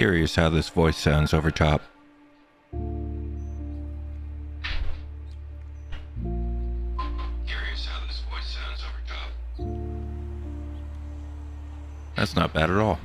Curious how this voice sounds over top. That's not bad at all.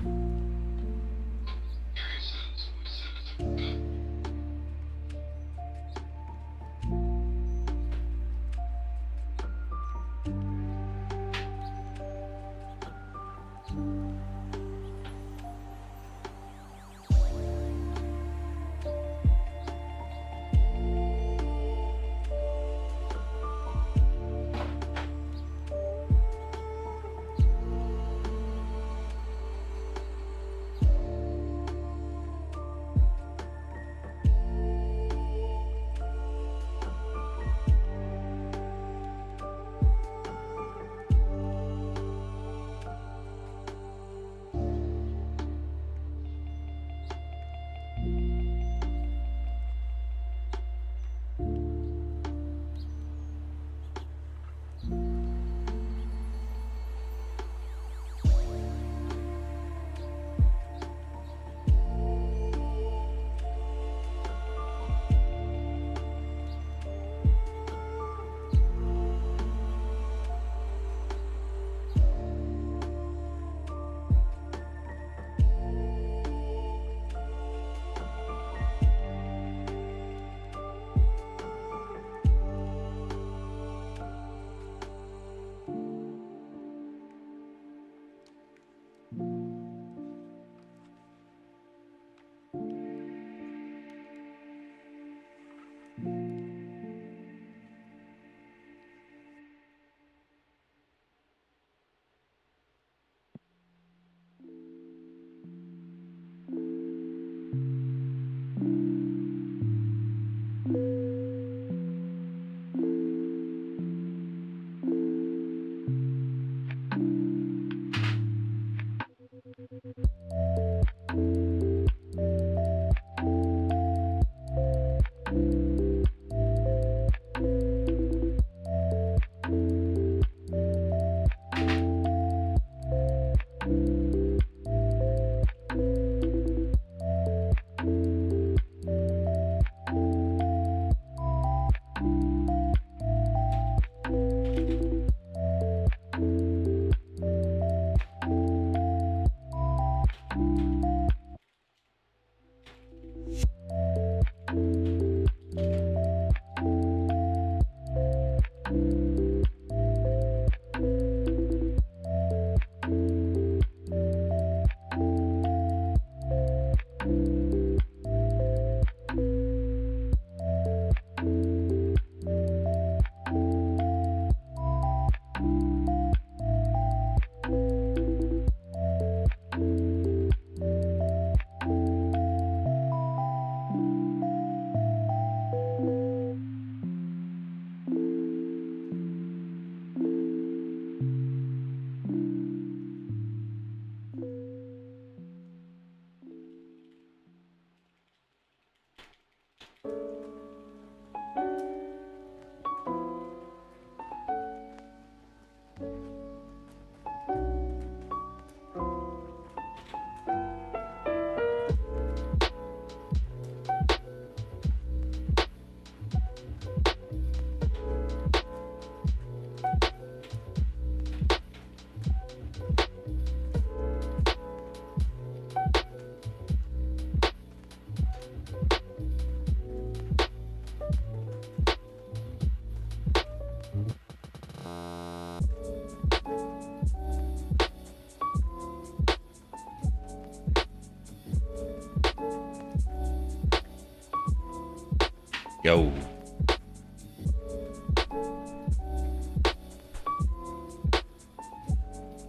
Yo.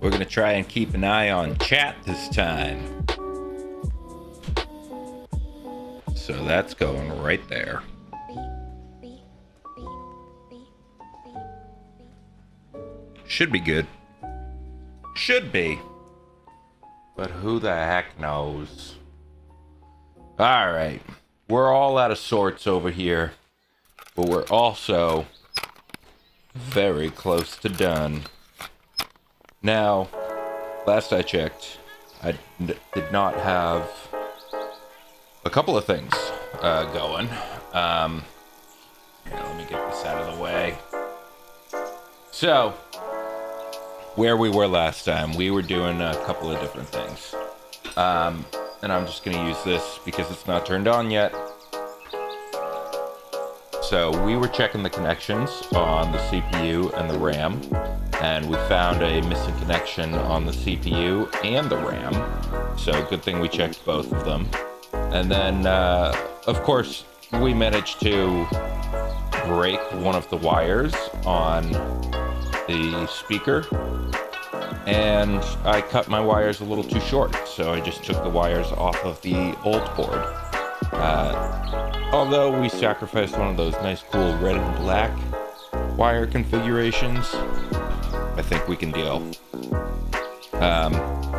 We're gonna try and keep an eye on chat this time. So that's going right there. Should be good. Should be. But who the heck knows? Alright. We're all out of sorts over here. But we're also very close to done. Now, last I checked, I did not have a couple of things going. Here, let me get this out of the way. So, where we were last time, we were doing a couple of different things. And I'm just going to use this because it's not turned on yet. So we were checking the connections on the CPU and the RAM, and we found a missing connection on the CPU and the RAM. So good thing we checked both of them. And then, of course, we managed to break one of the wires on the speaker, and I cut my wires a little too short, so I just took the wires off of the old board. Although we sacrificed one of those nice cool red and black wire configurations, I think we can deal.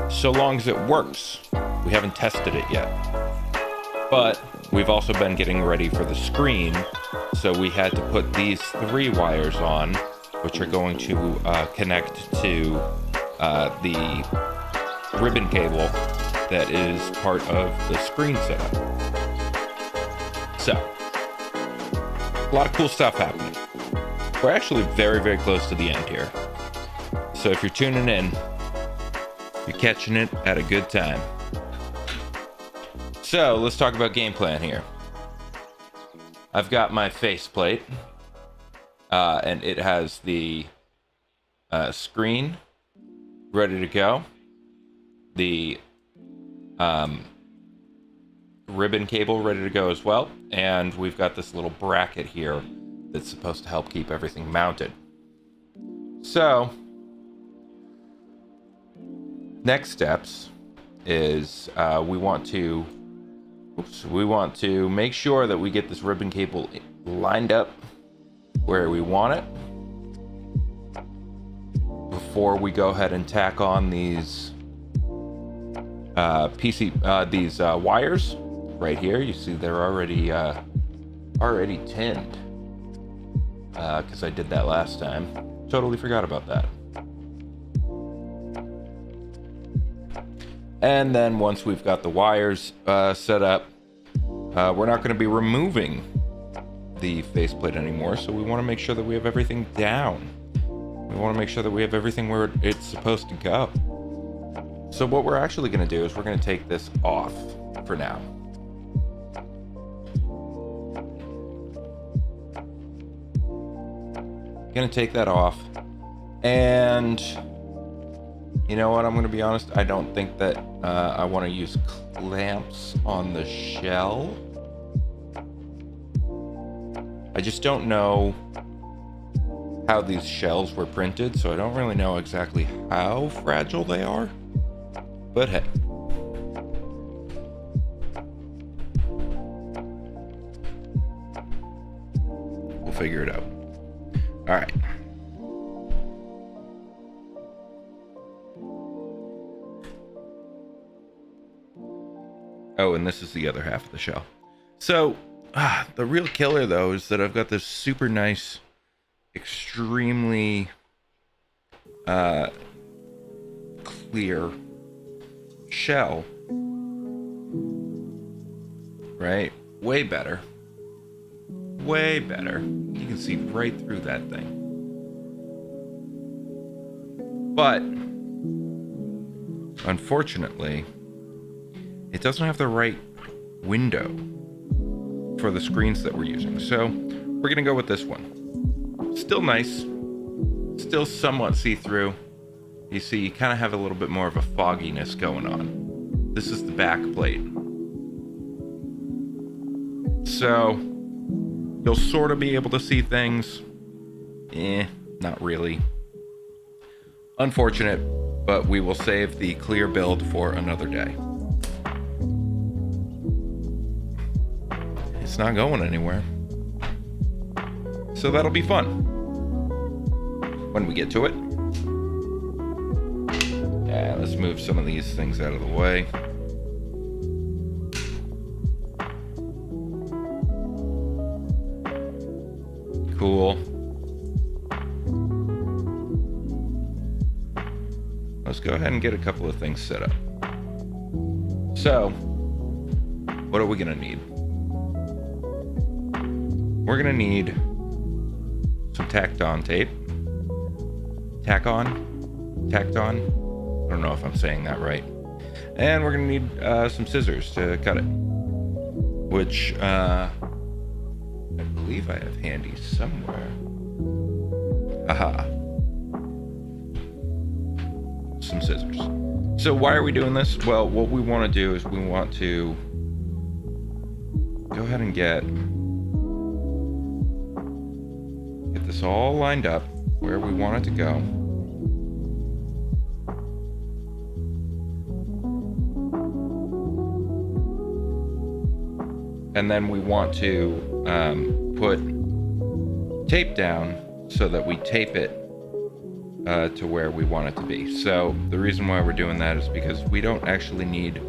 So long as it works. We haven't tested it yet. But we've also been getting ready for the screen, so we had to put these 3 wires on, which are going to connect to the ribbon cable that is part of the screen setup. So, a lot of cool stuff happening. We're actually very, very close to the end here. So if you're tuning in, you're catching it at a good time. So let's talk about game plan here. I've got my faceplate, and it has the screen ready to go. The ribbon cable ready to go as well, and we've got this little bracket here that's supposed to help keep everything mounted. So next steps is we want to make sure that we get this ribbon cable lined up where we want it before we go ahead and tack on these wires right here. You see they're already tinned because I did that last time. Totally forgot about that. And then once we've got the wires set up, we're not going to be removing the faceplate anymore, so we want to make sure that we have everything down. We want to make sure that we have everything where it's supposed to go. So what we're actually going to do is we're going to take this off for now. Going to take that off, and you know what, I'm going to be honest, I don't think that I want to use clamps on the shell. I just don't know how these shells were printed, so I don't really know exactly how fragile they are. But hey. We'll figure it out. All right. Oh, and this is the other half of the shell. So, the real killer, though, is that I've got this super nice, extremely clear shell. Right? Way better. Way better. You can see right through that thing. But, unfortunately, it doesn't have the right window for the screens that we're using. So we're gonna go with this one. Still nice, still somewhat see-through. You see, you kind of have a little bit more of a fogginess going on. This is the back plate. So you'll sort of be able to see things. Not really. Unfortunate, but we will save the clear build for another day. It's not going anywhere. So that'll be fun when we get to it. Yeah, let's move some of these things out of the way. Cool. Let's go ahead and get a couple of things set up. So, what are we gonna need? We're gonna need some tacked on tape. Tacked on? I don't know if I'm saying that right. And we're gonna need some scissors to cut it, which I believe I have handy somewhere. Haha. Some scissors. So why are we doing this? Well, what we want to do is we want to go ahead and get this all lined up where we want it to go. And then we want to put tape down so that we tape it to where we want it to be. So the reason why we're doing that is because we don't actually need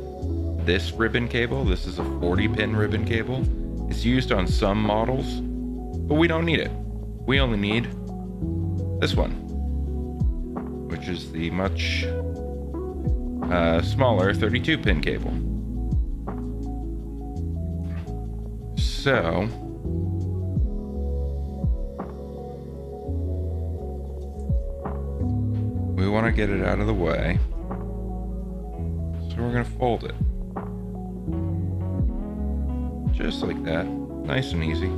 this ribbon cable. This is a 40-pin ribbon cable. It's used on some models, but we don't need it. We only need this one, which is the much smaller 32-pin cable. So we want to get it out of the way, so we're going to fold it just like that, nice and easy.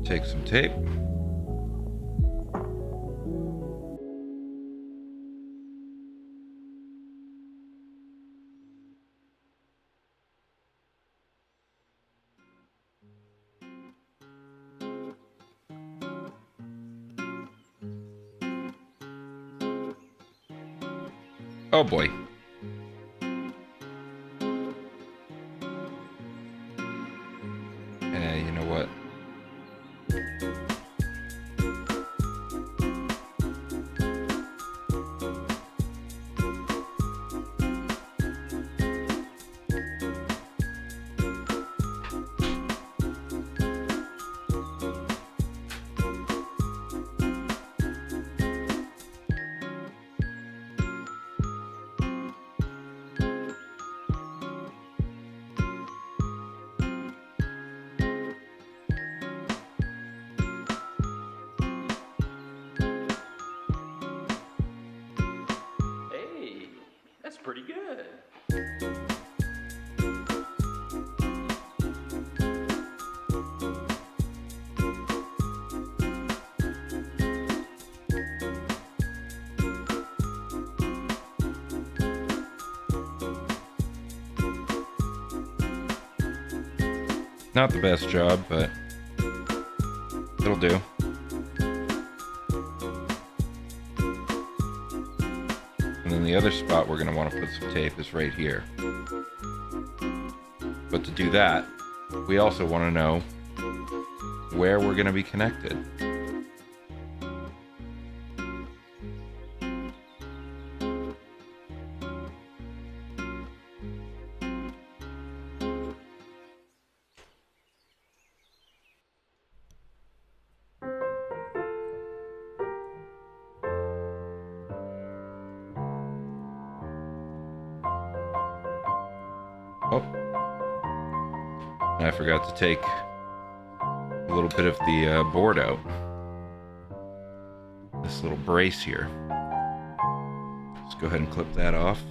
Take some tape. Oh boy. You know what? That's pretty good. Not the best job, but it'll do. And then the other spot we're going to want to put some tape is right here. But to do that, we also want to know where we're going to be connected. Oh, I forgot to take a little bit of the board out. This little brace here. Let's go ahead and clip that off.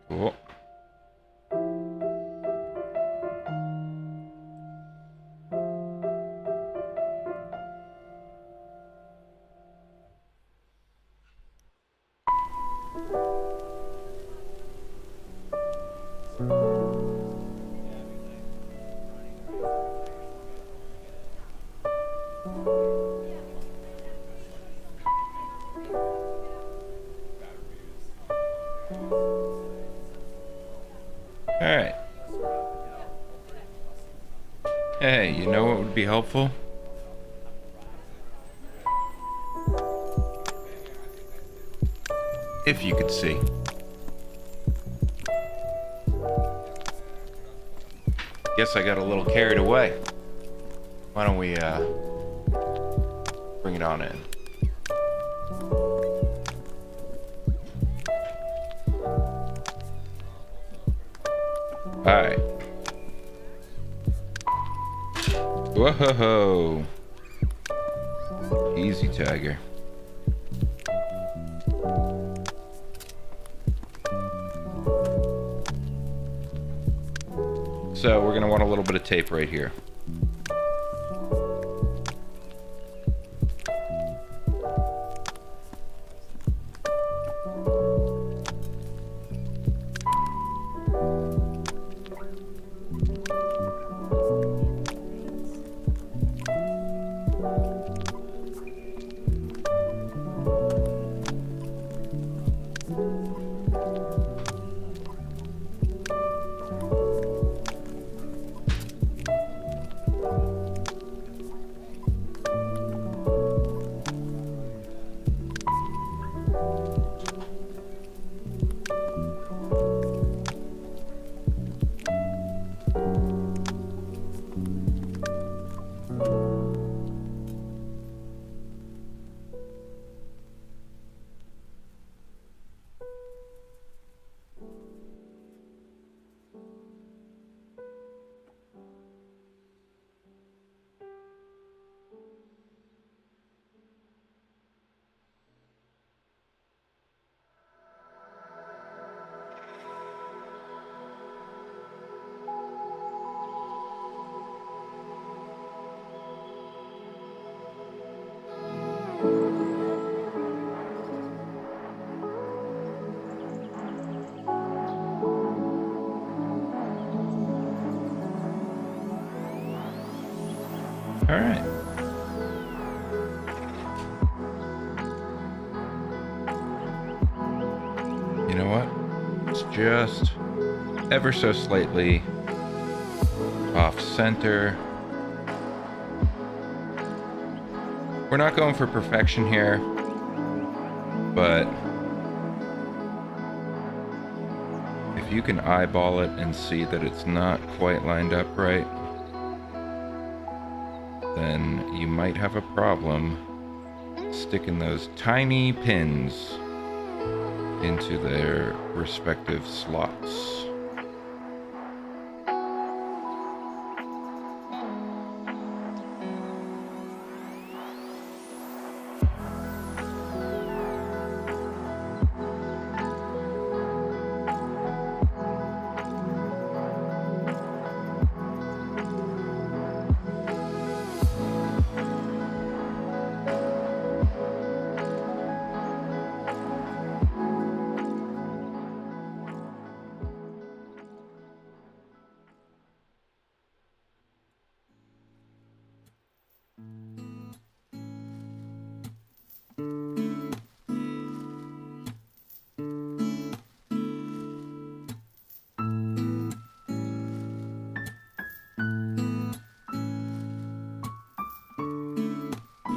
Cool. Alright. Hey, you know what would be helpful? If you could see. Guess I got a little carried away. Why don't we, bring it on in? Alright. Whoa! Easy, Tiger. So we're going to want a little bit of tape right here. All right. You know what? It's just ever so slightly off center. We're not going for perfection here, but if you can eyeball it and see that it's not quite lined up right, then you might have a problem sticking those tiny pins into their respective slots.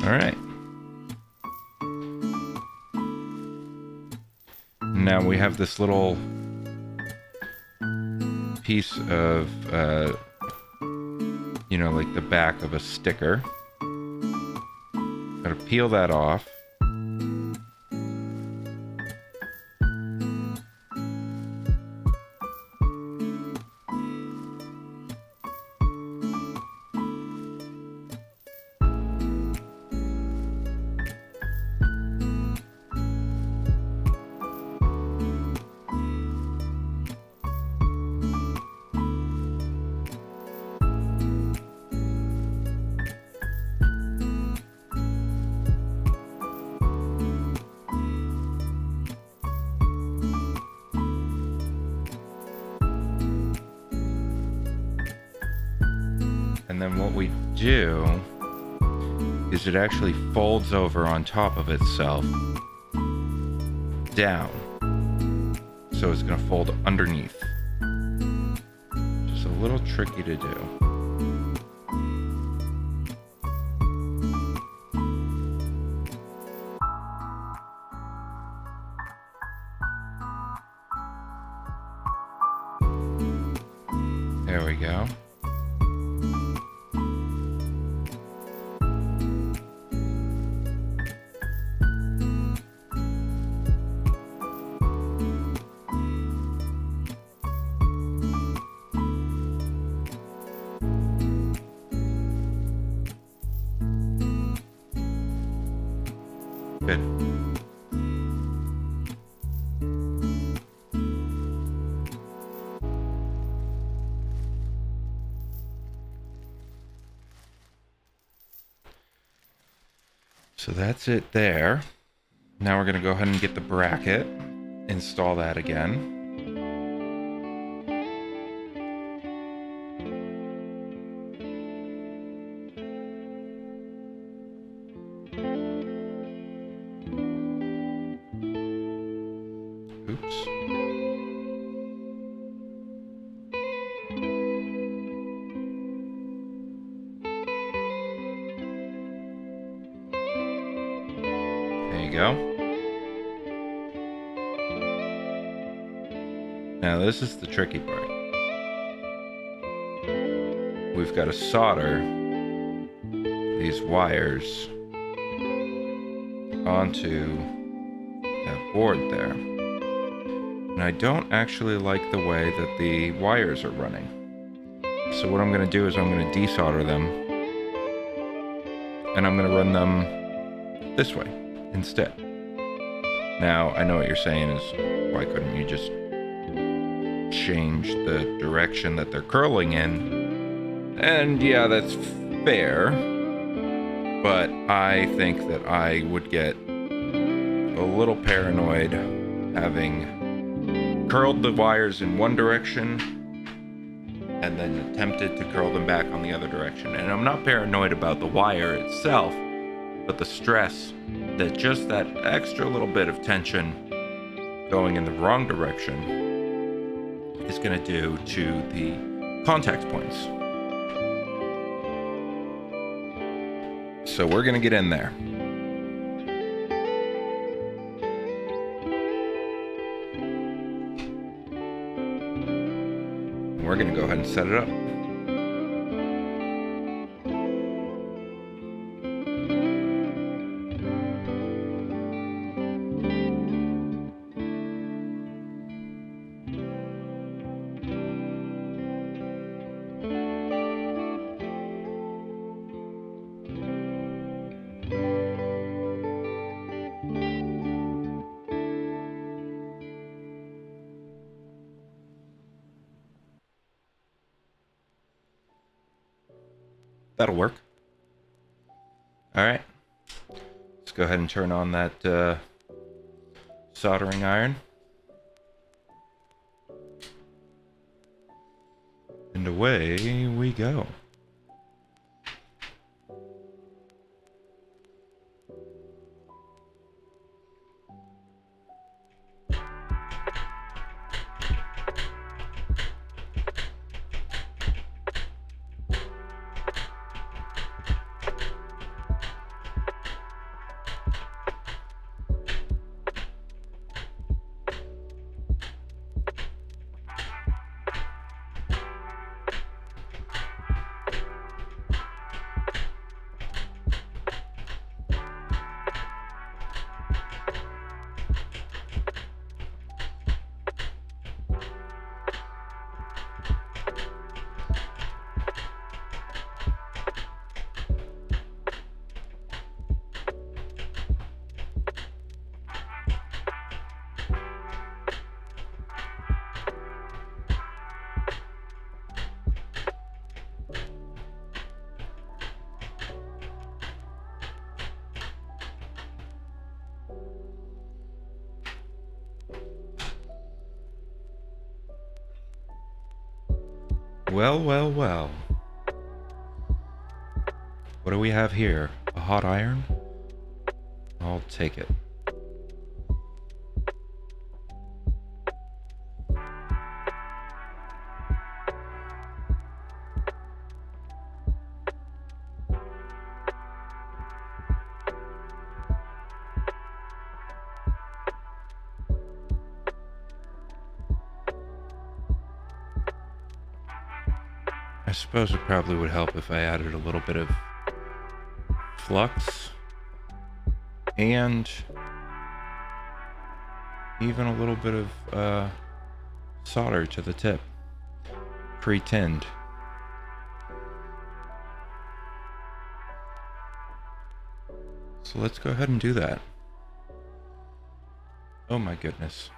All right. Now we have this little piece of, you know, like the back of a sticker. Gotta peel that off. then what we do is it actually folds over on top of itself down. So it's going to fold underneath. Just a little tricky to do. There we go. Good. So that's it there. Now we're going to go ahead and get the bracket, install that again. Oops. There you go. Now this is the tricky part. We've got to solder these wires onto that board there. And I don't actually like the way that the wires are running. So what I'm going to do is I'm going to desolder them. And I'm going to run them this way instead. Now, I know what you're saying is, why couldn't you just change the direction that they're curling in? And yeah, that's fair. But I think that I would get a little paranoid having curled the wires in one direction and then attempted to curl them back on the other direction. And I'm not paranoid about the wire itself, but the stress that just that extra little bit of tension going in the wrong direction is going to do to the contact points. So we're going to get in there. We're going to go ahead and set it up. That'll work. All right. Let's go ahead and turn on that soldering iron. And away we go. Well, well, well. do we have here? A hot iron? I'll take it. I suppose it probably would help if I added a little bit of flux and even a little bit of solder to the tip, pre-tinned. So let's go ahead and do that. Oh my goodness.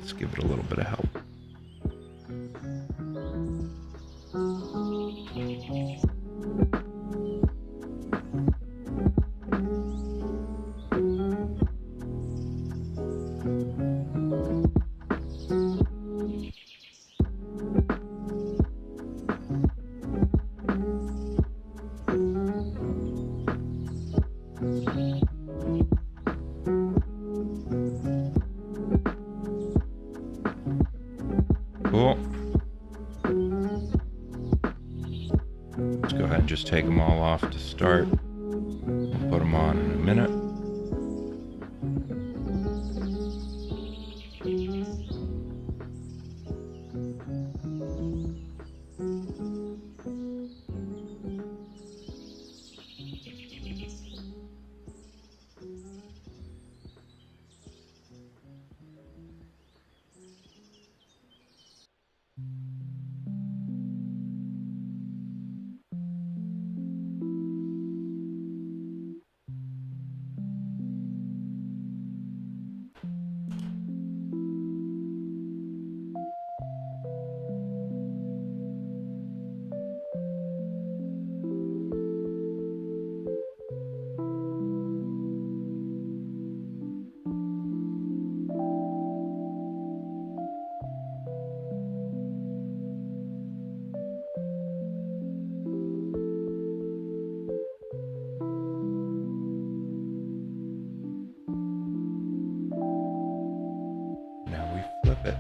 Let's give it a little bit of help. Cool. Let's go ahead and just take them all off to start. We'll put them on in a minute. Now we flip it.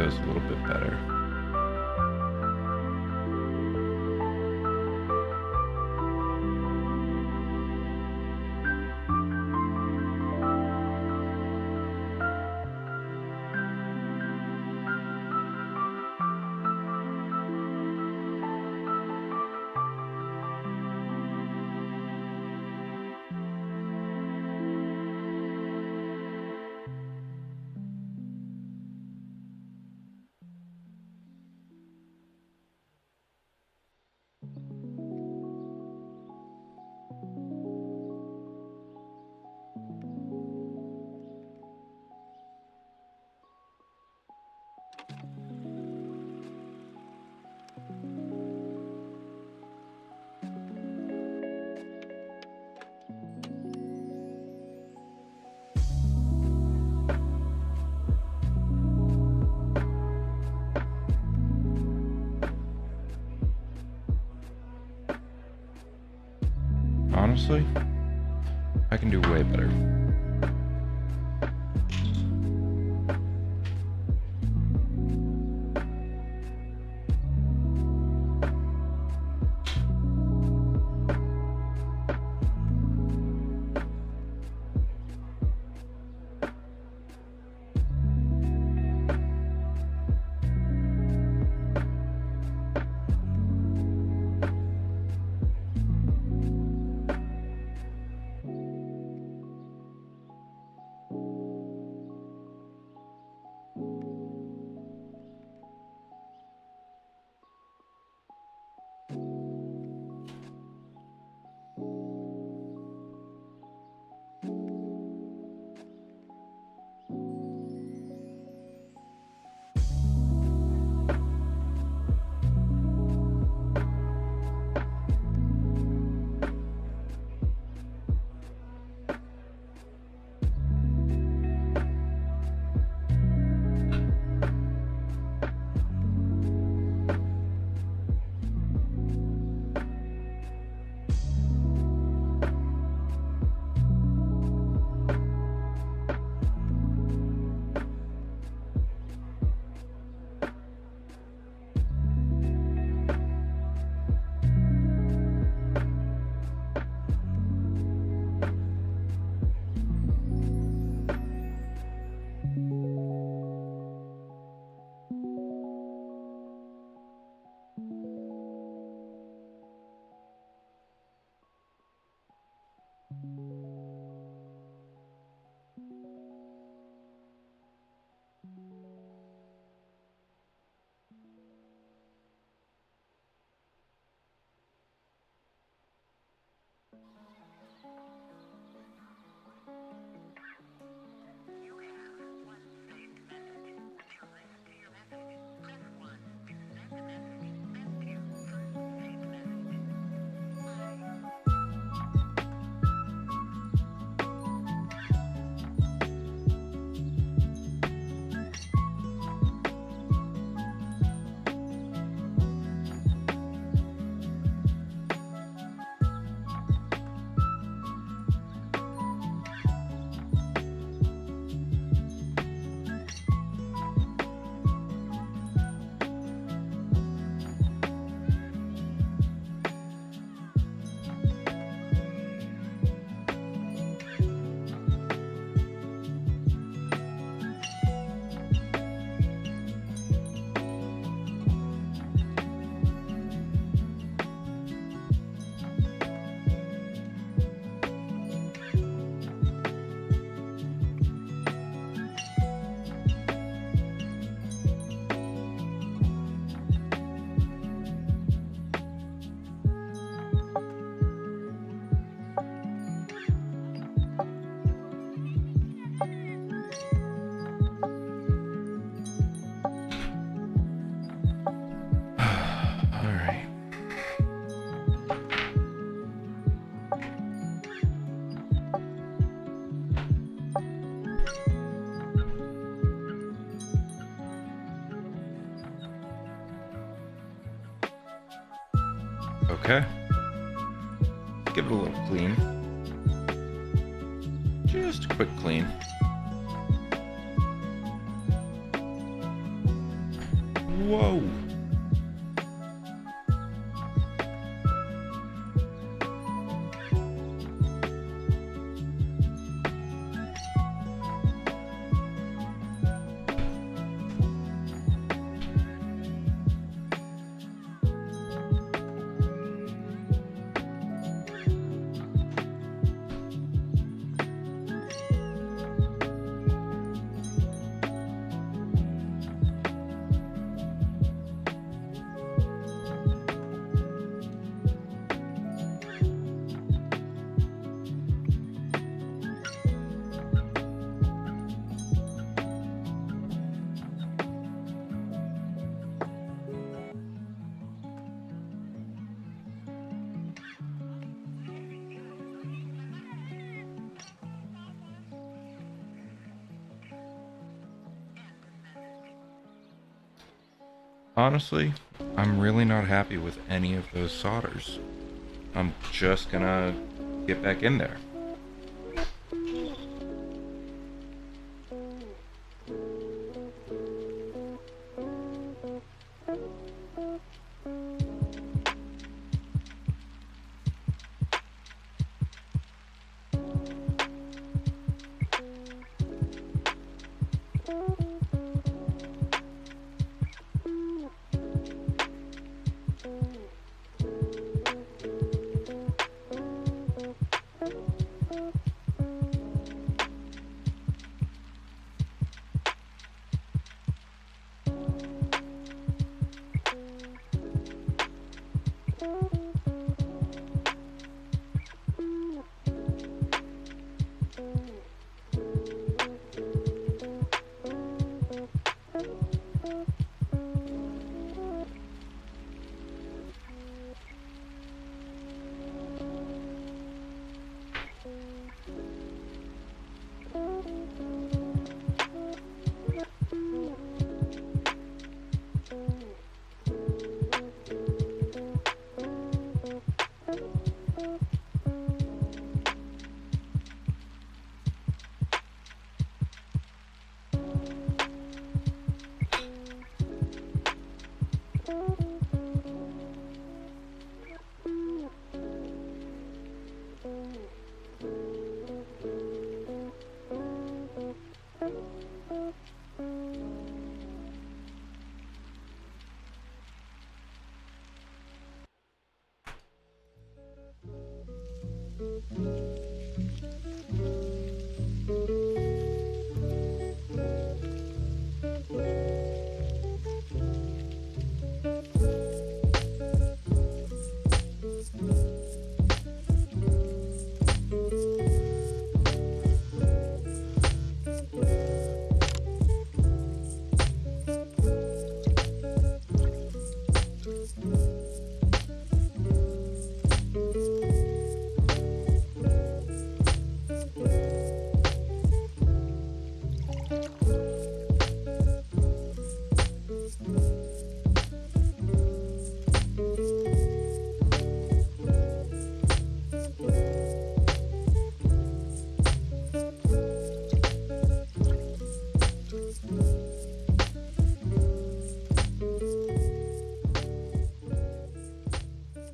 goes a little bit better. Honestly, I can do way better. Okay. Give it a little clean. Just a quick clean. Whoa. Honestly, I'm really not happy with any of those solders. I'm just gonna get back in there.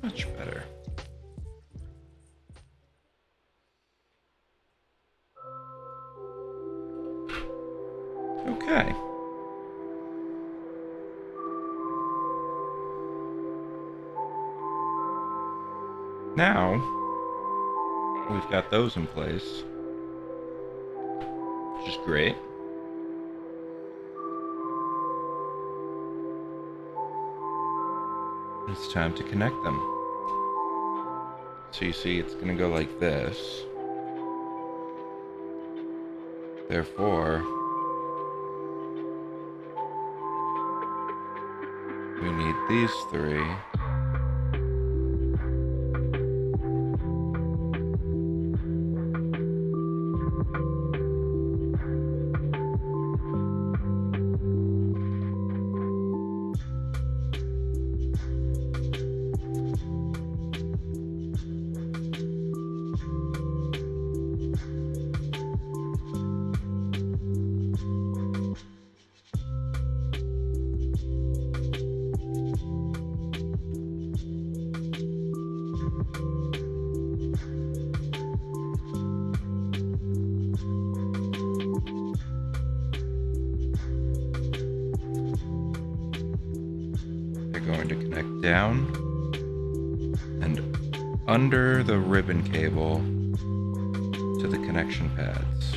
Much better. Okay. Now, we've got those in place, which is great. It's time to connect them. So you see, it's going to go like this. Therefore, we need these three. Connect down and under the ribbon cable to the connection pads.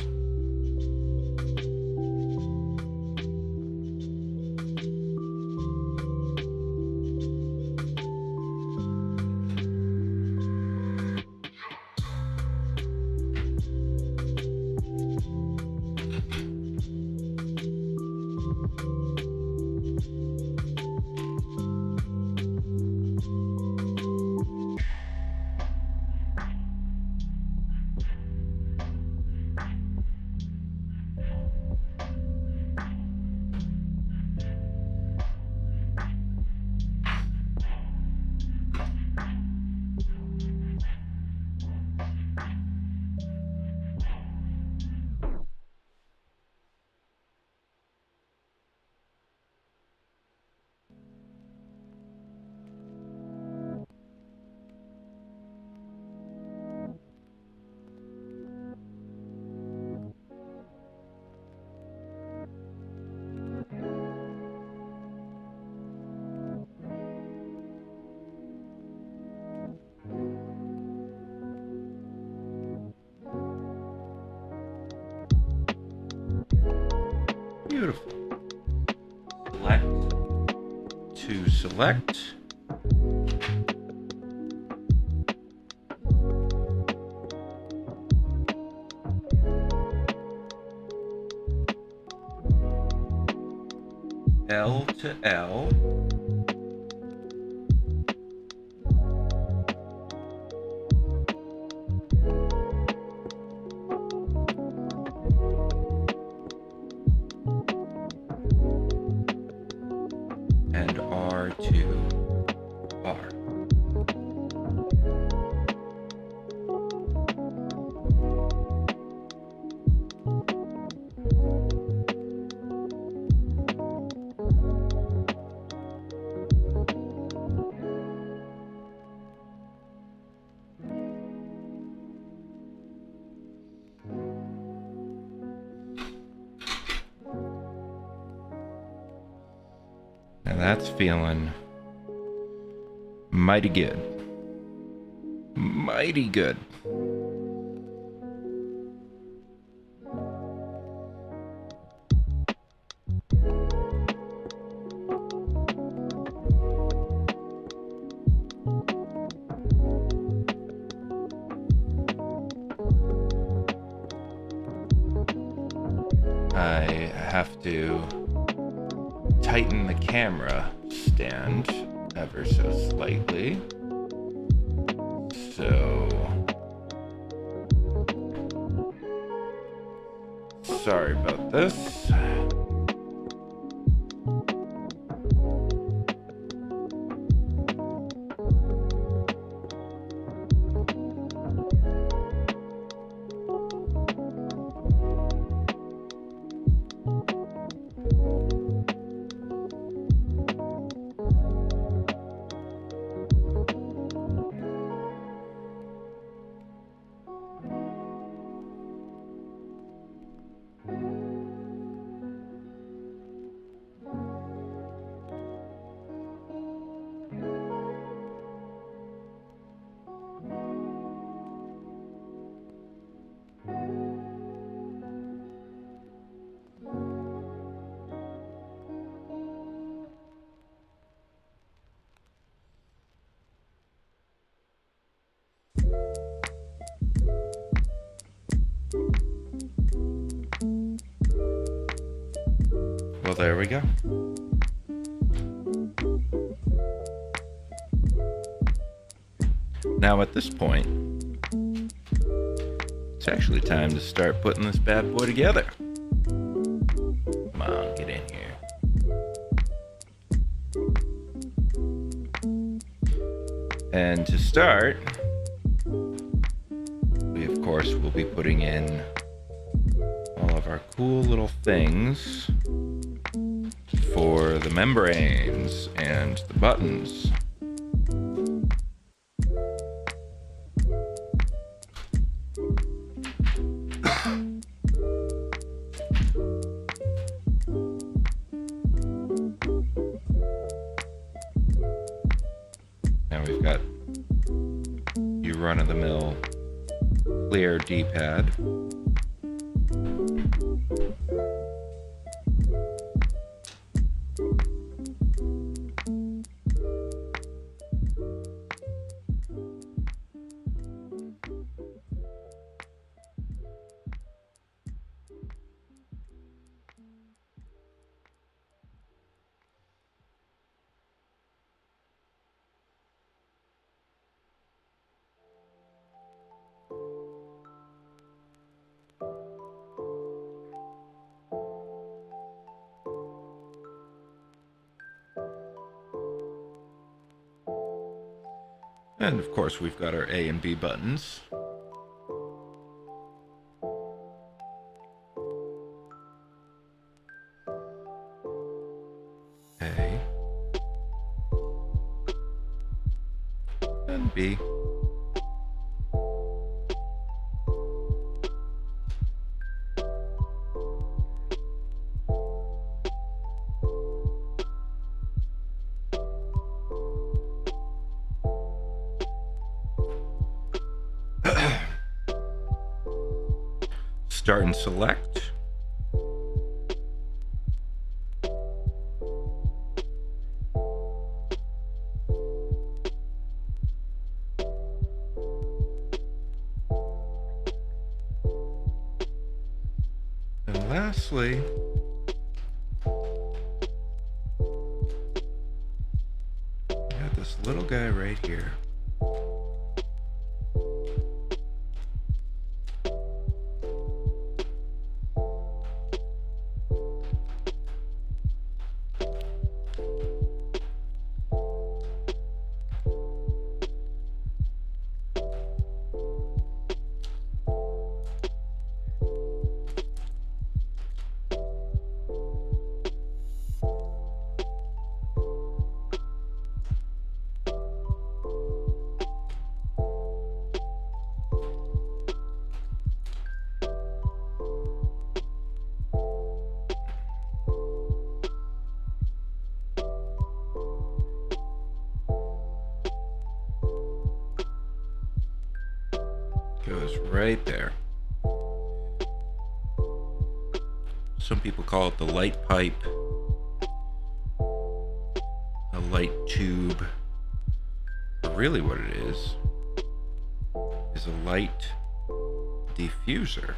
Beautiful. Select to select. L to L. And R to R. Now that's feeling mighty good. Mighty good. I have to tighten the camera stand ever so slightly. So sorry about this. Well, there we go. Now at this point, it's actually time to start putting this bad boy together. Come on, get in here. And to start, we of course will be putting in all of our cool little things for the membranes and the buttons. Now we've got your run-of-the-mill clear D-pad. And of course we've got our A and B buttons. A and B. Start and select. And lastly, we got this little guy right here. Goes right there. Some people call it the light pipe, a light tube. But really what it is a light diffuser.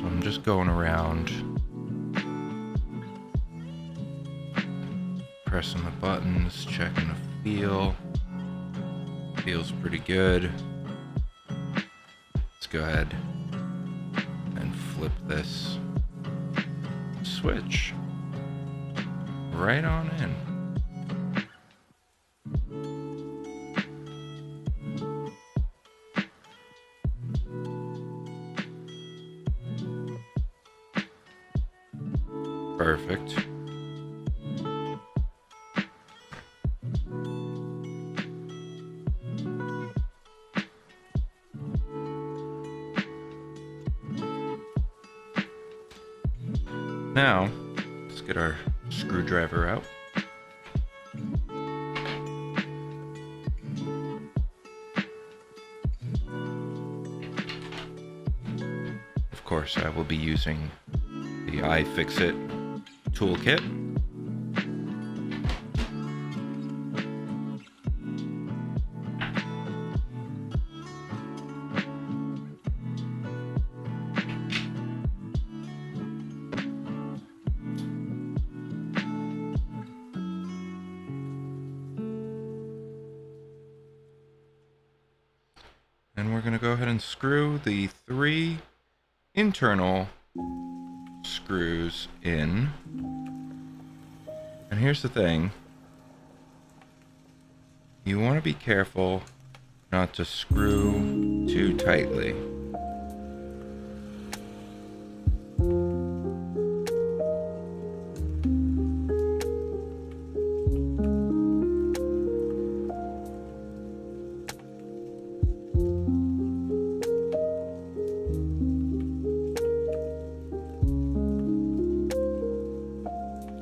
I'm just going around, pressing the buttons, checking the feel. Feels pretty good. Let's go ahead and flip this switch right on in. Perfect. Now, let's get our screwdriver out. Of course, I will be using the iFixit toolkit. And we're going to go ahead and screw the 3 internal screws in. And here's the thing. You want to be careful not to screw too tightly.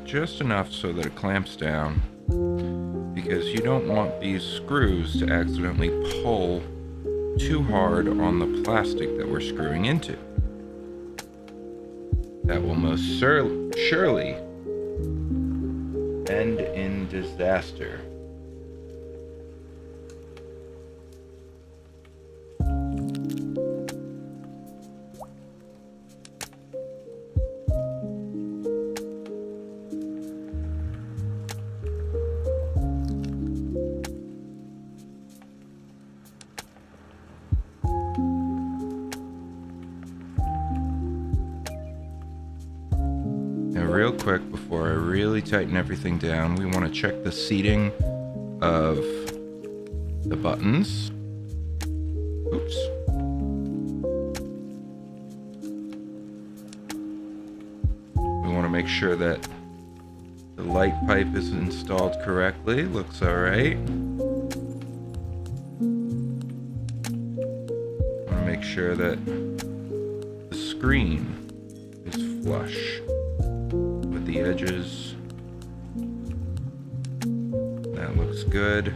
Just enough so that it clamps down, because you don't want these screws to accidentally pull too hard on the plastic that we're screwing into. That will most surely end in disaster. Real quick, before I really tighten everything down, we want to check the seating of the buttons. Oops. We want to make sure that the light pipe is installed correctly. Looks all right. Want to make sure that the screen is flush with the edges. That looks good.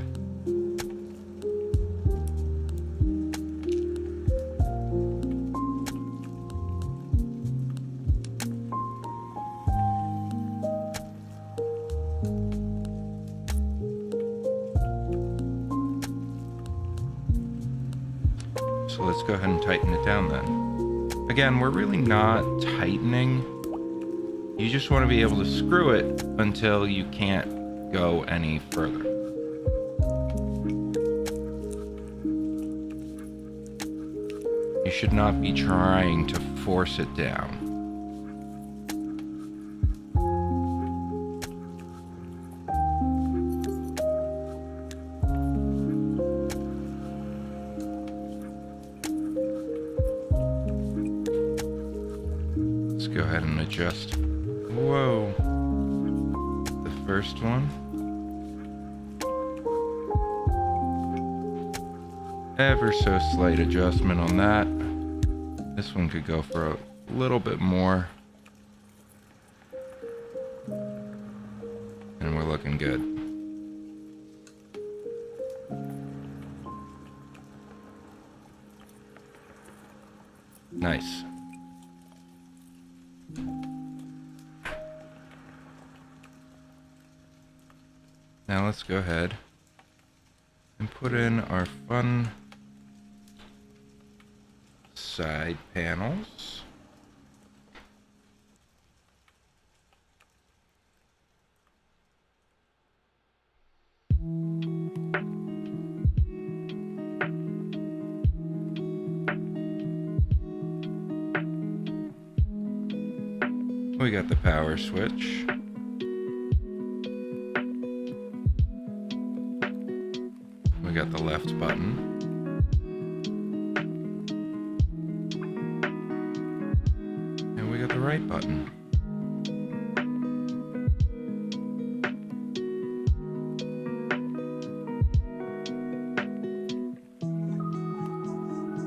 So let's go ahead and tighten it down then. Again, we're really not tightening. You just want to be able to screw it until you can't go any further. You should not be trying to force it down. Let's go ahead and adjust. Whoa. The first one. Ever so slight adjustment on that. This one could go for a little bit more. And we're looking good. Nice. Now let's go ahead and put in our fun side panels. We got the power switch. We got the left button. And we got the right button.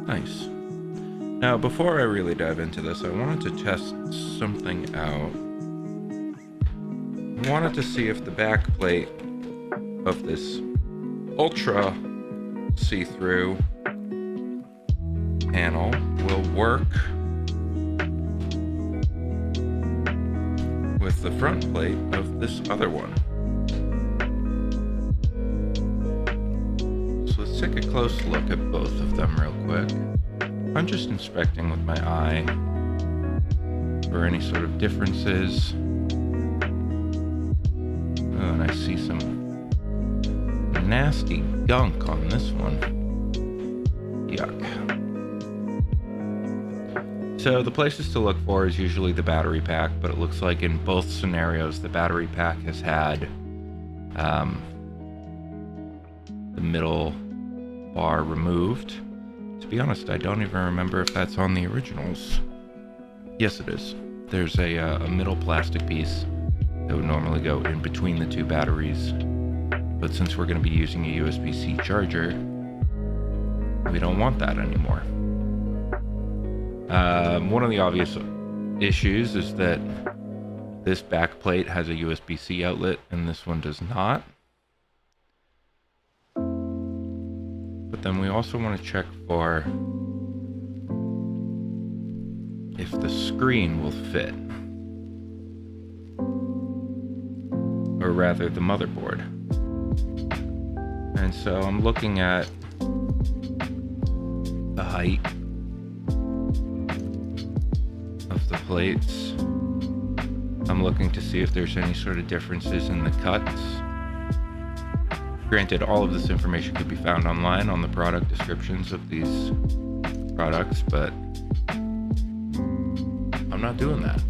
Nice. Now, before I really dive into this, I wanted to test something out. wanted to see if the back plate of this ultra see-through panel will work with the front plate of this other one. So let's take a close look at both of them real quick. I'm just inspecting with my eye for any sort of differences. Oh, and I see some nasty gunk on this one. Yuck. So the places to look for is usually the battery pack, but it looks like in both scenarios the battery pack has had the middle bar removed. To be honest, I don't even remember if that's on the originals. Yes, it is. There's a middle plastic piece that would normally go in between the two batteries, but since we're going to be using a USB-C charger, we don't want that anymore. One of the obvious issues is that this back plate has a USB-C outlet and this one does not. But then we also want to check for if the screen will fit, or rather the motherboard. And so I'm looking at the height of the plates. I'm looking to see if there's any sort of differences in the cuts. Granted, all of this information could be found online on the product descriptions of these products, but I'm not doing that.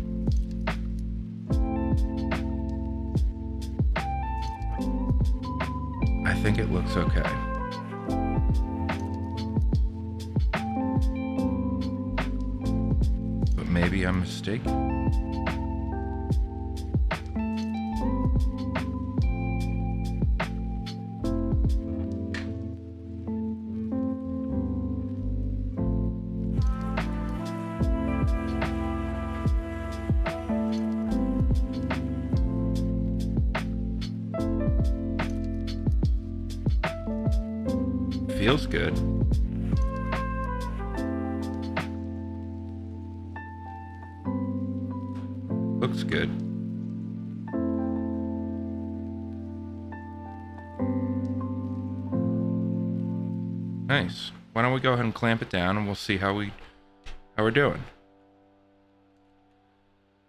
I think it looks okay. But maybe I'm mistaken. Feels good. Looks good. Nice. Why don't we go ahead and clamp it down and we'll see how we're doing.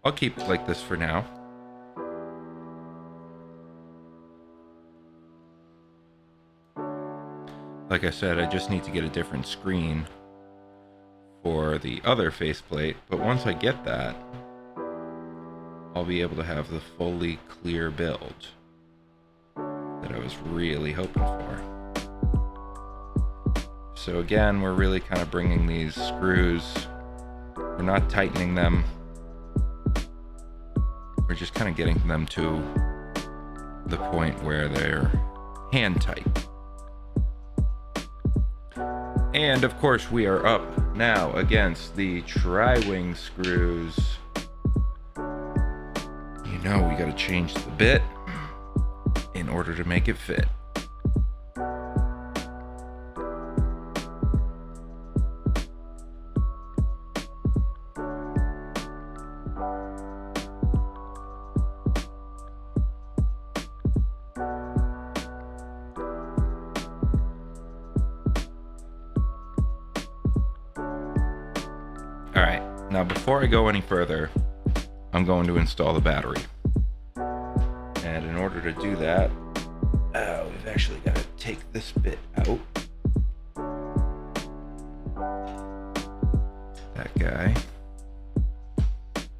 I'll keep it like this for now. Like I said, I just need to get a different screen for the other faceplate, but once I get that, I'll be able to have the fully clear build that I was really hoping for. So again, we're really kind of bringing these screws, we're not tightening them, we're just kind of getting them to the point where they're hand tight. And of course we are up now against the tri-wing screws. You know we gotta change the bit in order to make it fit. Now, before I go any further, I'm going to install the battery. And in order to do that, we've actually got to take this bit out. That guy.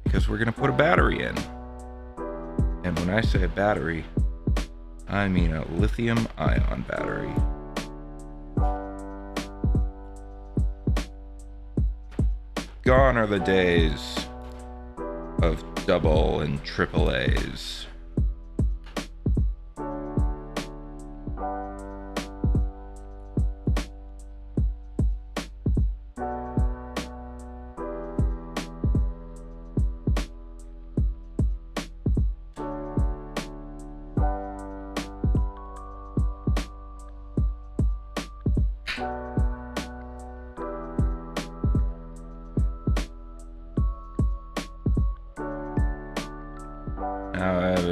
Because we're going to put a battery in. And when I say a battery, I mean a lithium-ion battery. Gone are the days of double and triple A's.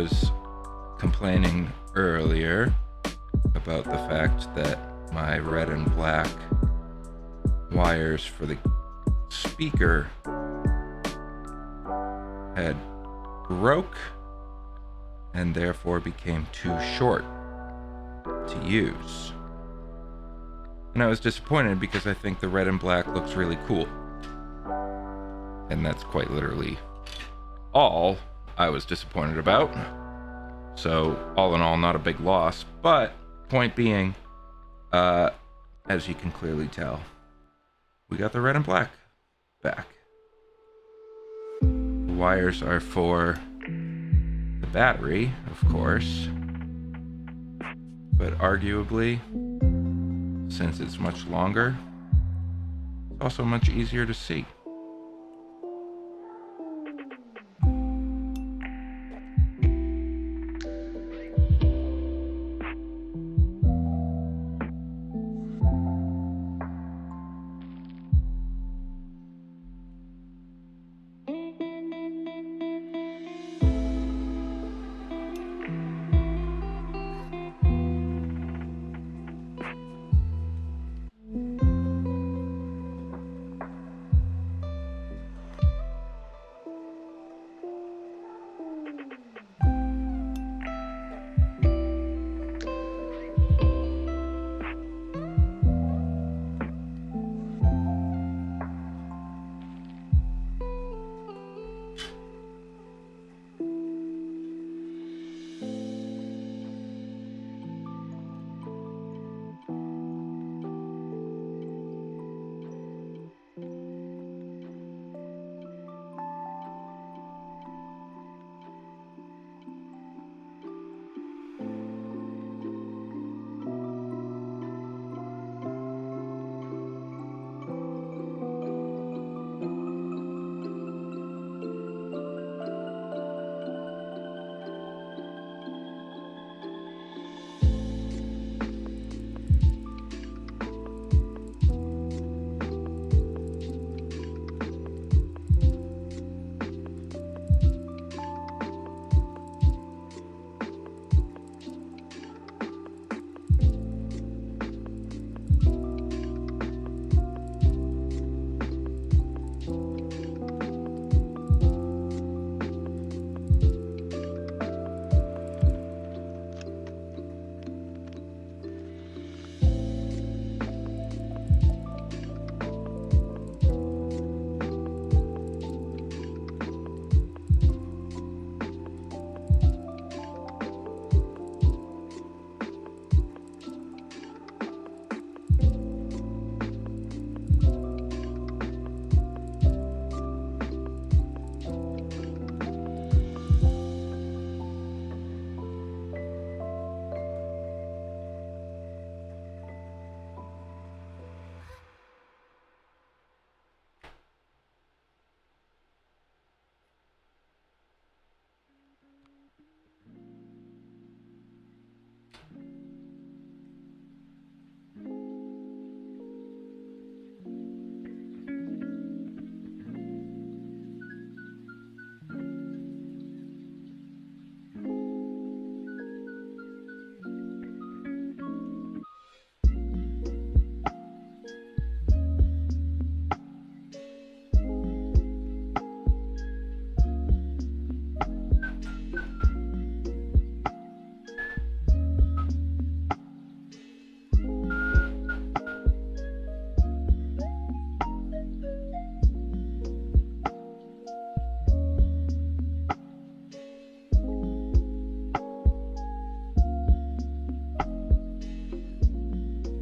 was complaining earlier about the fact that my red and black wires for the speaker had broke and therefore became too short to use. And I was disappointed because I think the red and black looks really cool. And that's quite literally all I was disappointed about. So all in all, not a big loss, but point being, as you can clearly tell, we got the red and black back. The wires are for the battery, of course, but arguably, since it's much longer, it's also much easier to see.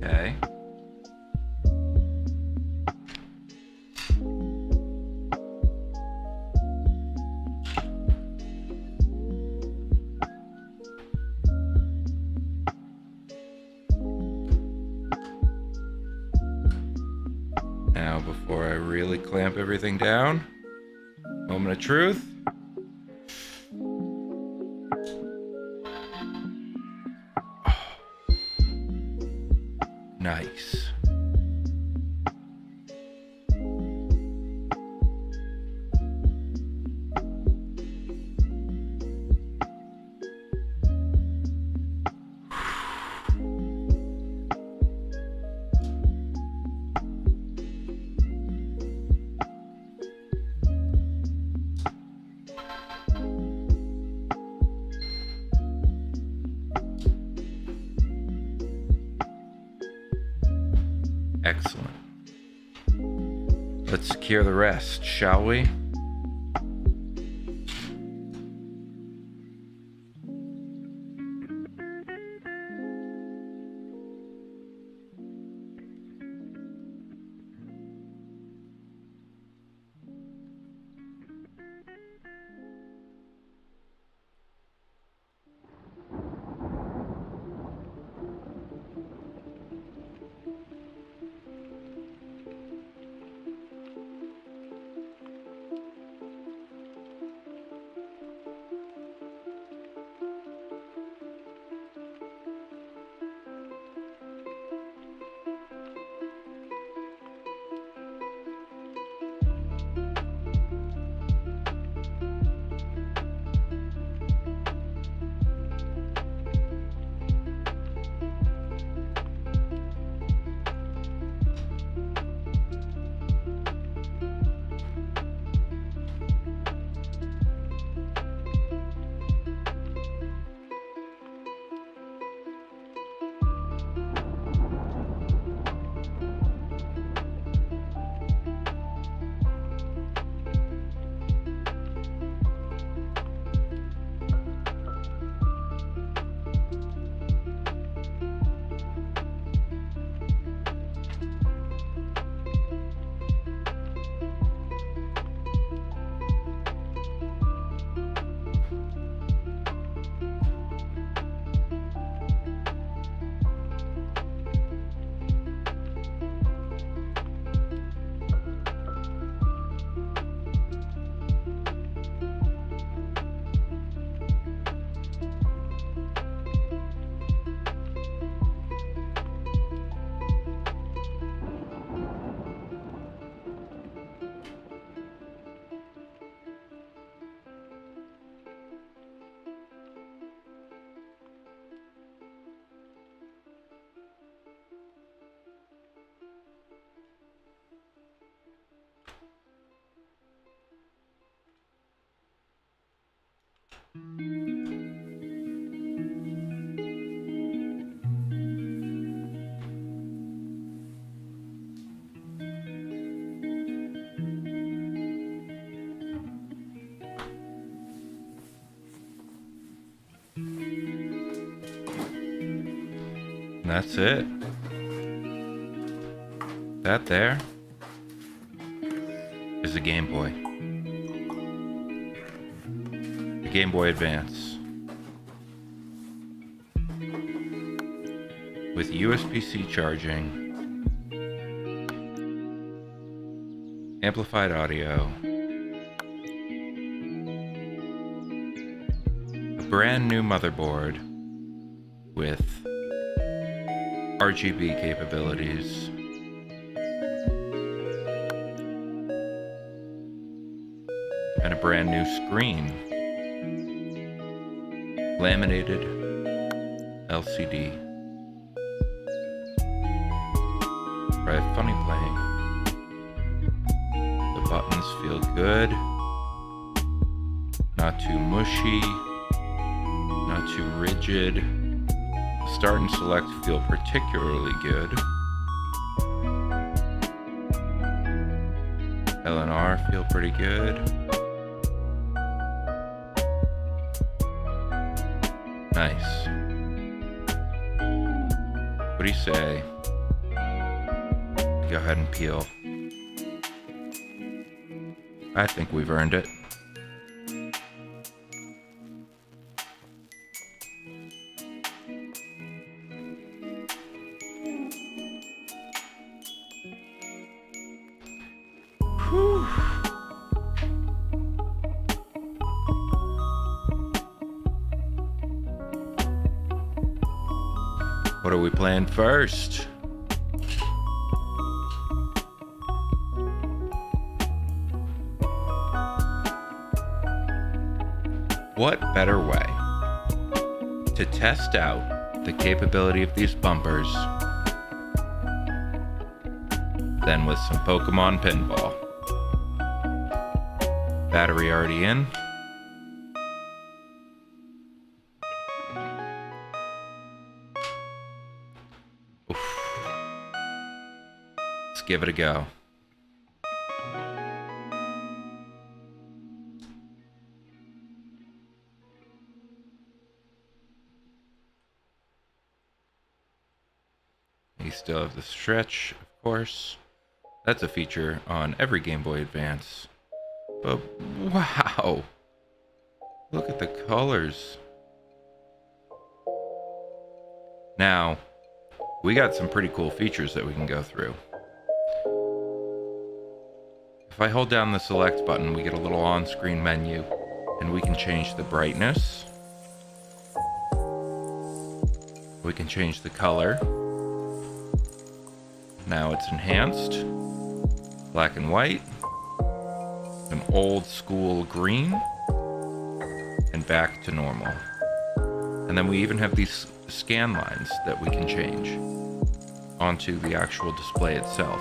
Okay. Now, before I really clamp everything down, moment of truth. Nice. Excellent. Let's secure the rest, shall we? And that's it. That there is a Game Boy. The Game Boy Advance. With USB-C charging, amplified audio, a brand new motherboard with RGB capabilities, and a brand new screen, laminated LCD. Right, funny playing. The buttons feel good, not too mushy, not too rigid. Start and select feel particularly good. L and R feel pretty good. Nice. What do you say? Go ahead and peel. I think we've earned it. Whew. What are we playing first? What better way to test out the capability of these bumpers than with some Pokemon Pinball? Battery already in. Oof. give it a go. You still have the stretch, of course. That's a feature on every Game Boy Advance. But wow! Look at the colors. Now, we got some pretty cool features that we can go through. If I hold down the select button, we get a little on-screen menu, and we can change the brightness. We can change the color. Now it's enhanced, black and white, an old school green, and back to normal. And then we even have these scan lines that we can change onto the actual display itself.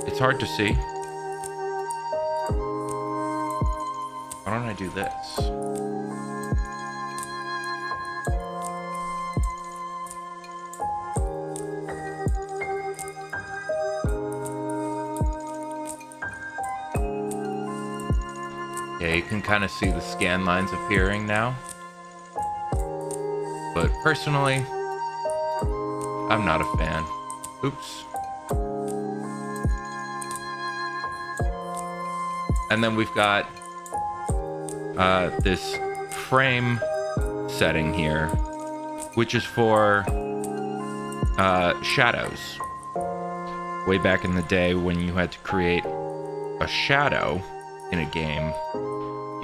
It's hard to see. Why don't I do this? Yeah, you can kind of see the scan lines appearing now. But personally, I'm not a fan. Oops. And then we've got this frame setting here, which is for shadows. Way back in the day when you had to create a shadow in a game,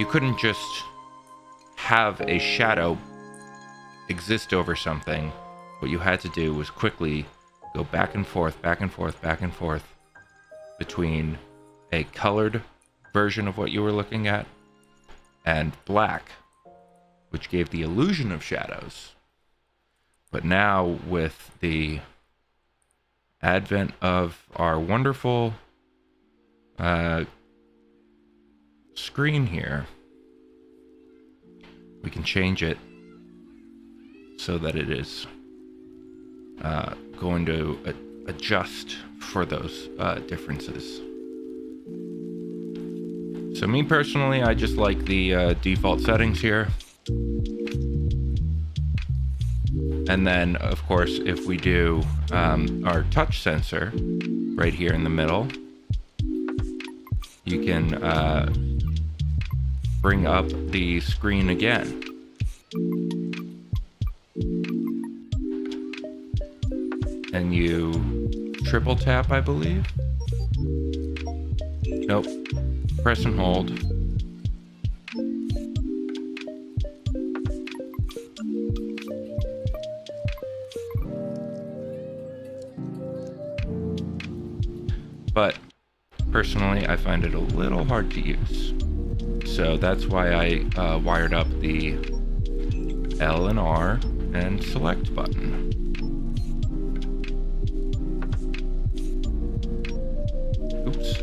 you couldn't just have a shadow exist over something. What you had to do was quickly go back and forth, back and forth, back and forth between a colored version of what you were looking at and black, which gave the illusion of shadows. But now, with the advent of our wonderful screen here, we can change it so that it is going to adjust for those differences. So me personally, I just like the default settings here. And then, of course, if we do our touch sensor right here in the middle, you can bring up the screen again. And you triple tap, I believe. Nope. Press and hold. But personally, I find it a little hard to use. So that's why I wired up the L and R and select button. Oops.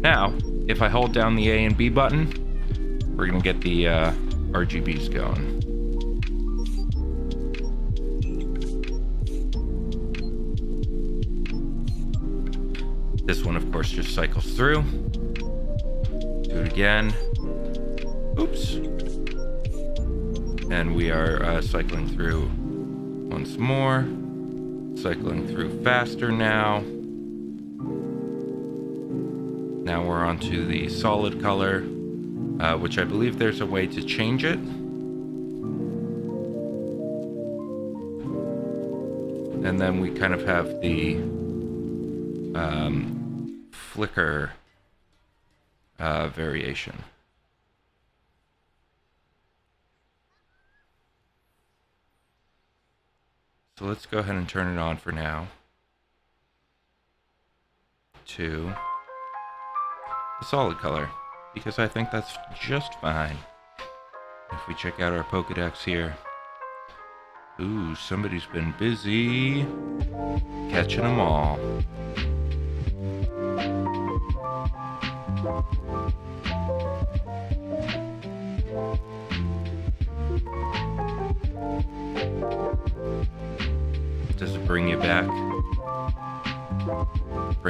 Now, if I hold down the A and B button, we're going to get the RGBs going. This one, of course, just cycles through. Do it again. Oops. And we are cycling through once more. Cycling through faster now. Now we're on to the solid color, which I believe there's a way to change it. And then we kind of have the flicker variation. So let's go ahead and turn it on for now to the solid color, because I think that's just fine. If we check out our Pokédex here, ooh, somebody's been busy catching them all.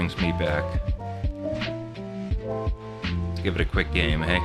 brings me back. Let's give it a quick game, hey?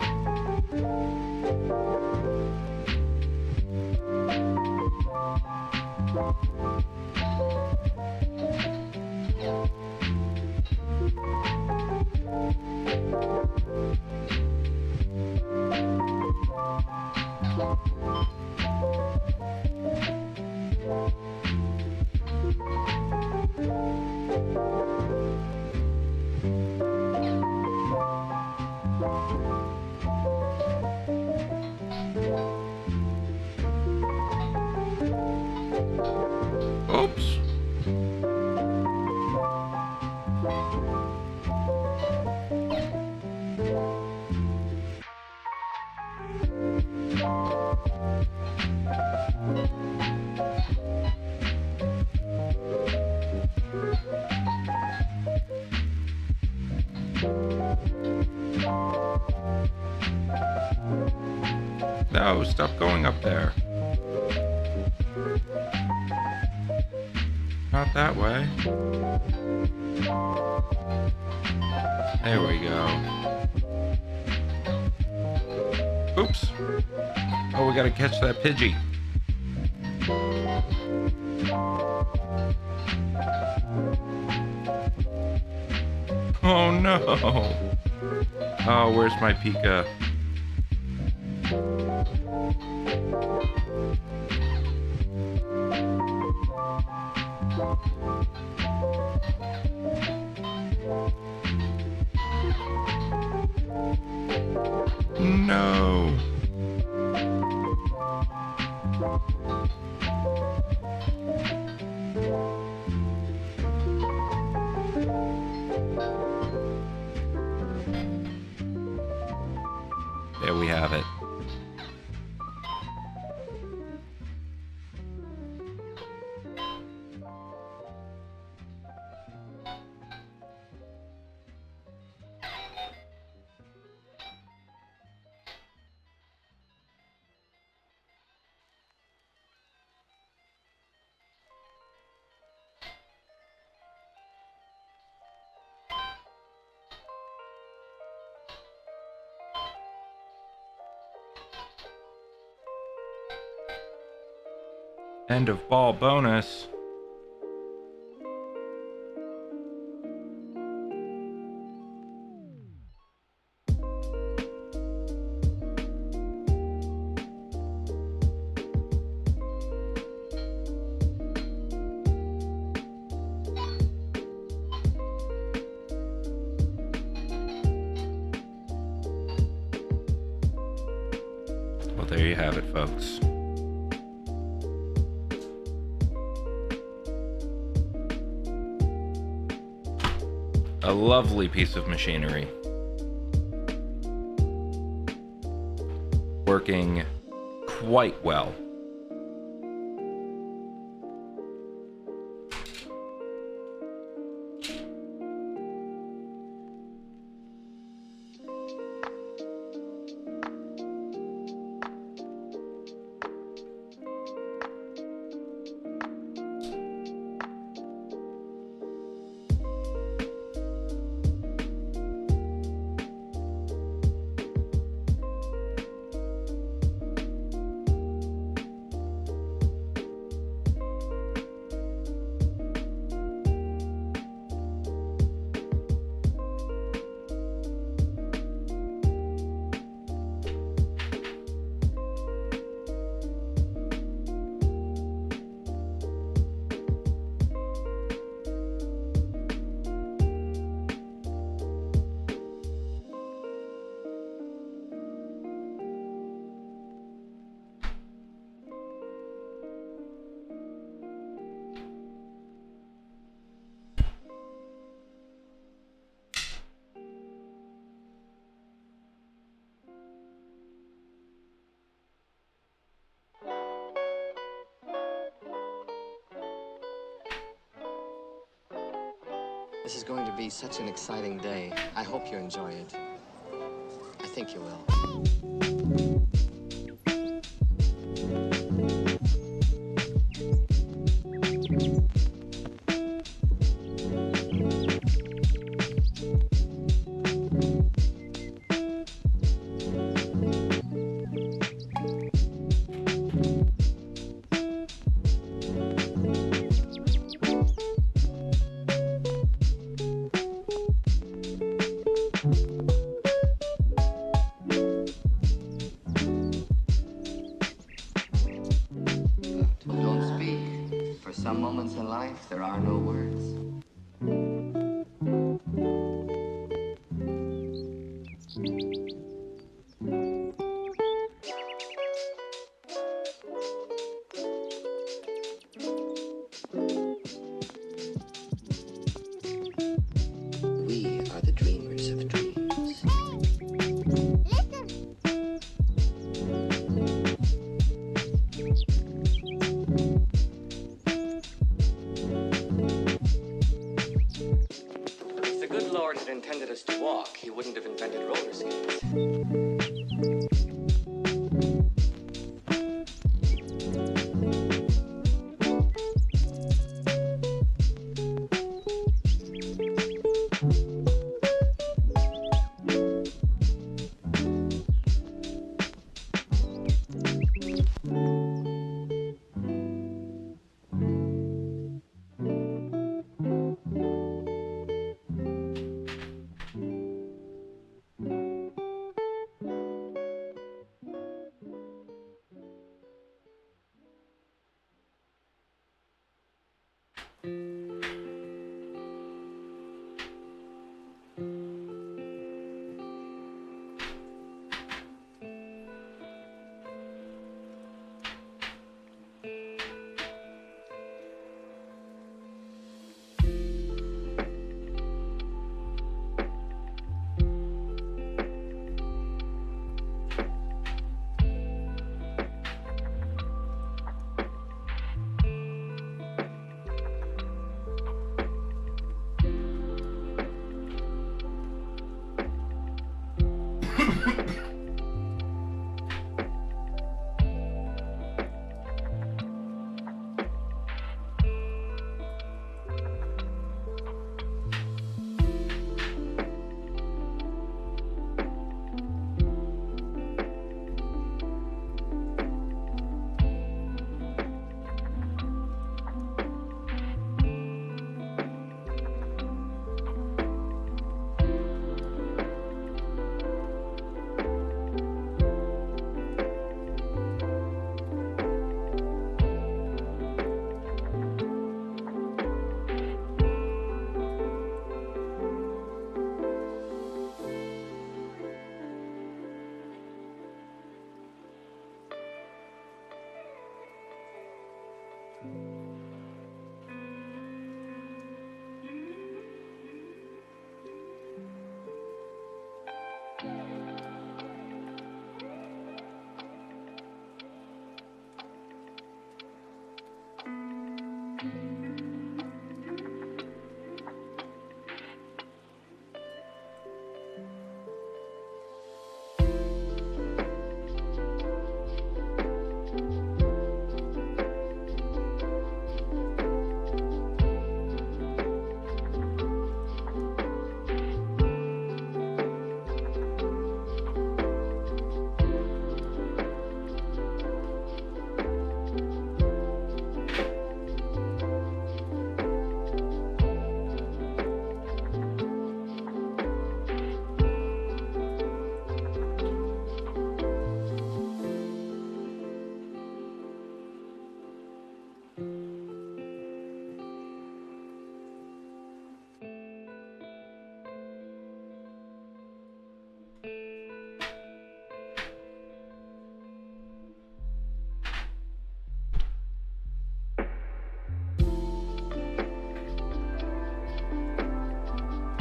Oops. No, stop going up there. Not that way. There we go. Oops. Oh, we gotta catch that Pidgey. Oh no. Oh, where's my Pika? No. There we have it. End of ball bonus. Well, there you have it, folks. A lovely piece of machinery. Working quite well. This is going to be such an exciting day. I hope you enjoy it. I think you will. are the dreamers of dreams. If the good Lord had intended us to walk, he wouldn't have invented roller skates.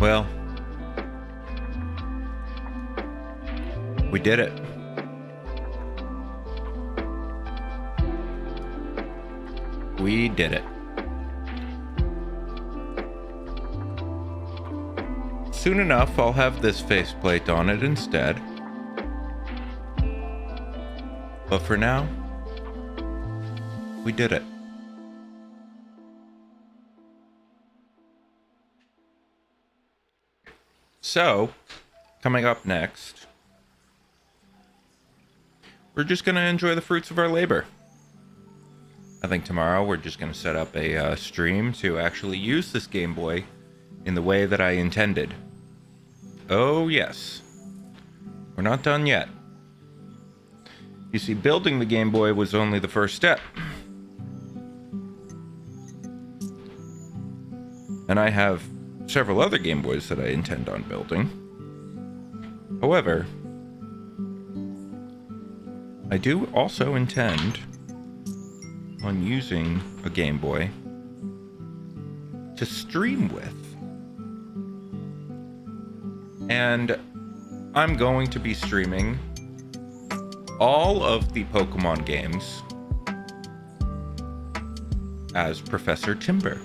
Well, we did it. We did it. Soon enough, I'll have this faceplate on it instead. But for now, we did it. So, coming up next, we're just going to enjoy the fruits of our labor. I think tomorrow we're just going to set up a stream to actually use this Game Boy in the way that I intended. Oh yes, we're not done yet. You see, building the Game Boy was only the first step. And I have several other Game Boys that I intend on building. However, I do also intend on using a Game Boy to stream with. And I'm going to be streaming all of the Pokemon games as Professor Timber,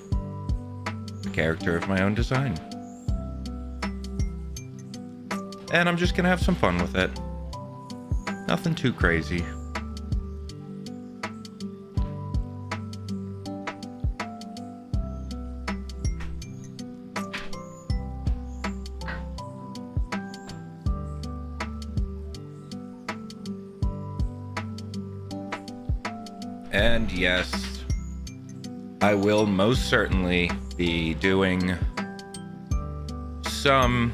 a character of my own design. And I'm just gonna have some fun with it. Nothing too crazy. And yes, I will most certainly be doing some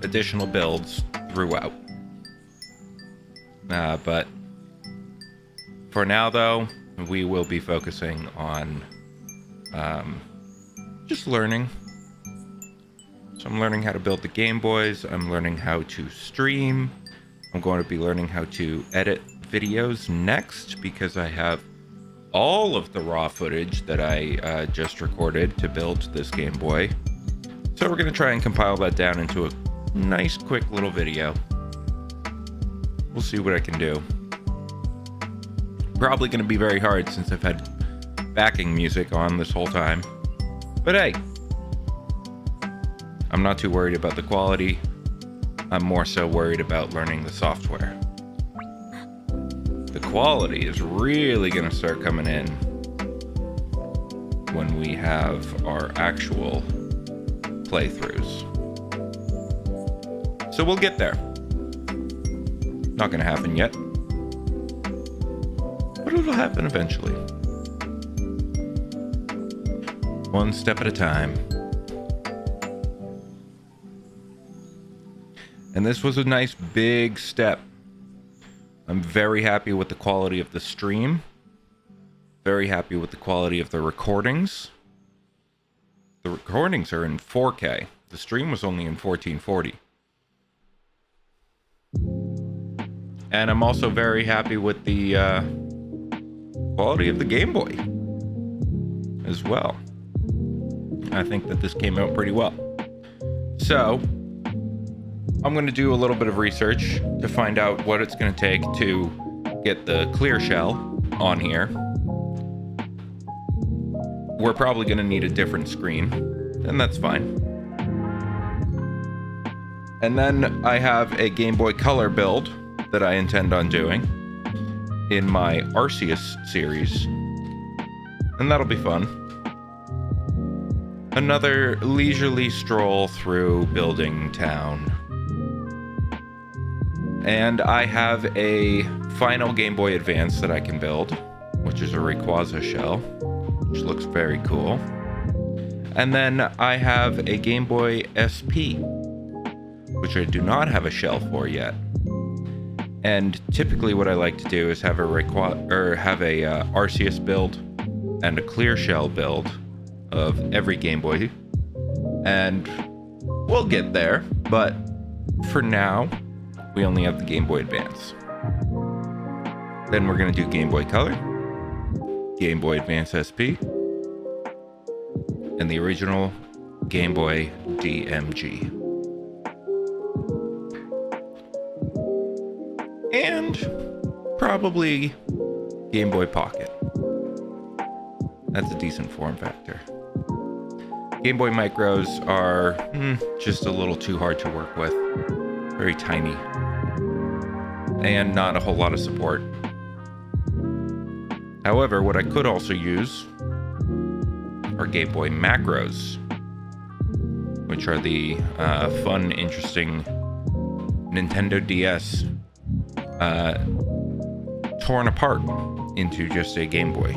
additional builds throughout. But for now, though, we will be focusing on just learning. So I'm learning how to build the Game Boys. I'm learning how to stream. I'm going to be learning how to edit videos next, because I have all of the raw footage that I just recorded to build this Game Boy. So we're going to try and compile that down into a nice quick little video. We'll see what I can do. Probably going to be very hard since I've had backing music on this whole time. But hey, I'm not too worried about the quality. I'm more so worried about learning the software. The quality is really going to start coming in when we have our actual playthroughs. So we'll get there. Not going to happen yet, but it'll happen eventually. One step at a time. And this was a nice big step. I'm very happy with the quality of the stream. Very happy with the quality of the recordings. The recordings are in 4K. The stream was only in 1440. And I'm also very happy with the quality of the Game Boy as well. I think that this came out pretty well. So I'm going to do a little bit of research to find out what it's going to take to get the clear shell on here. We're probably going to need a different screen, and that's fine. And then I have a Game Boy Color build that I intend on doing in my Arceus series, and that'll be fun. Another leisurely stroll through Building Town. And I have a final Game Boy Advance that I can build, which is a Rayquaza shell, which looks very cool. And then I have a Game Boy SP, which I do not have a shell for yet. And typically what I like to do is have a Arceus build and a clear shell build of every Game Boy. And we'll get there, but for now, we only have the Game Boy Advance. Then we're going to do Game Boy Color, Game Boy Advance SP, and the original Game Boy DMG. And probably Game Boy Pocket. That's a decent form factor. Game Boy Micros are just a little too hard to work with. Very tiny. And not a whole lot of support. However, what I could also use are Game Boy Macros, which are the fun, interesting Nintendo DS torn apart into just a Game Boy.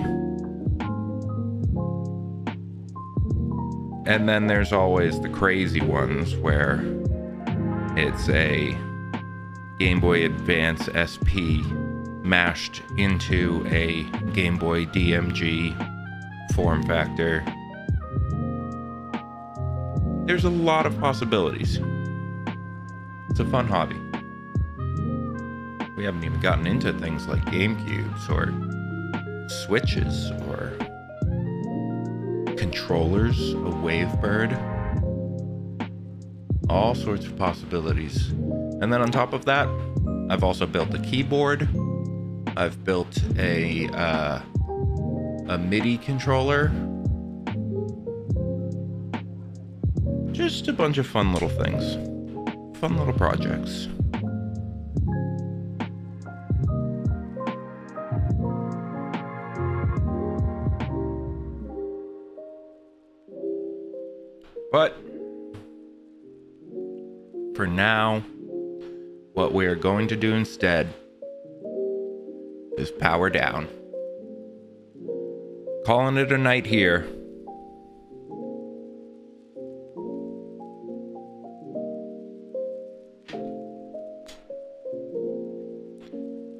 And then there's always the crazy ones where it's a Game Boy Advance SP mashed into a Game Boy DMG form factor. There's a lot of possibilities. It's a fun hobby. We haven't even gotten into things like GameCubes or Switches or controllers, a Wavebird. All sorts of possibilities. And then on top of that, I've also built a keyboard. I've built a MIDI controller. Just a bunch of fun little things. Fun little projects. But for now, what we are going to do instead is power down. Calling it a night here.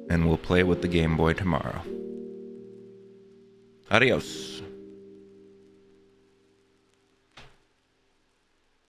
And we'll play with the Game Boy tomorrow. Adios.